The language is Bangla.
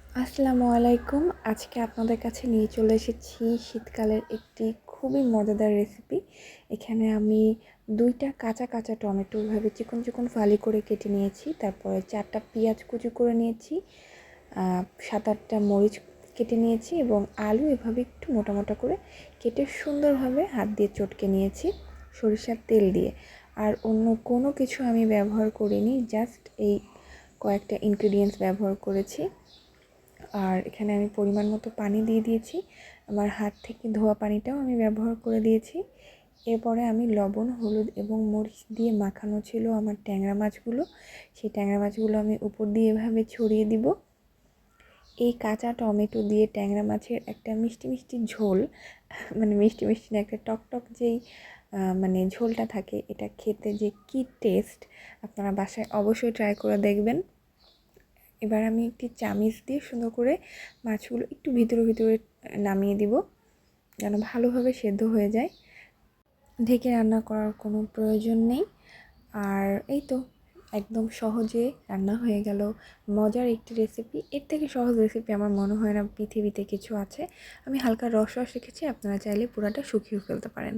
আসসালামু আলাইকুম। আজকে আপনাদের কাছে নিয়ে চলে এসেছি শীতকালের একটি খুবই মজাদার রেসিপি। এখানে আমি 2টা কাঁচা কাঁচা টমেটো এভাবে চিকন চিকন ফালি করে কেটে নিয়েছি। তারপরে 4টা পেঁয়াজ কুচি করে নিয়েছি, 7-8টা মরিচ কেটে নিয়েছি এবং আলু এভাবে একটু মোটা মোটা করে কেটে সুন্দরভাবে হাত দিয়ে চটকে নিয়েছি সরিষার তেল দিয়ে। আর অন্য কোনো কিছু আমি ব্যবহার করিনি, জাস্ট এই কয়েকটা ইনগ্রিডিয়েন্টস ব্যবহার করেছি। আর এখানে আমি পরিমাণ মতো পানি দিয়ে দিয়েছি, আমার হাত থেকে ধোয়া পানিটাও আমি ব্যবহার করে দিয়েছি। এরপরে আমি লবণ, হলুদ এবং মরিচ দিয়ে মাখানো ছিল আমার ট্যাংরা মাছগুলো, সেই ট্যাংরা মাছগুলো আমি উপর দিয়ে এভাবে ছড়িয়ে দিব। এই কাঁচা টমেটো দিয়ে ট্যাংরা মাছের একটা মিষ্টি মিষ্টি ঝোল, মানে মিষ্টি মিষ্টি না, একটা টকটক যেই মানে ঝোলটা থাকে, এটা খেতে যে কী টেস্ট, আপনারা বাসায় অবশ্যই ট্রাই করে দেখবেন। এবার আমি একটি চামিচ দিয়ে সুন্দর করে মাছগুলো একটু ভিতরে ভিতরে নামিয়ে দিব, যেন ভালোভাবে সেদ্ধ হয়ে যায়। ঢেকে রান্না করার কোনো প্রয়োজন নেই। আর এই তো একদম সহজে রান্না হয়ে গেল মজার একটি রেসিপি। এর থেকে সহজ রেসিপি আমার মনে হয় না পৃথিবীতে কিছু আছে। আমি হালকা রস রস রেখেছি, আপনারা চাইলে পুরাটা শুকিয়ে ফেলতে পারেন।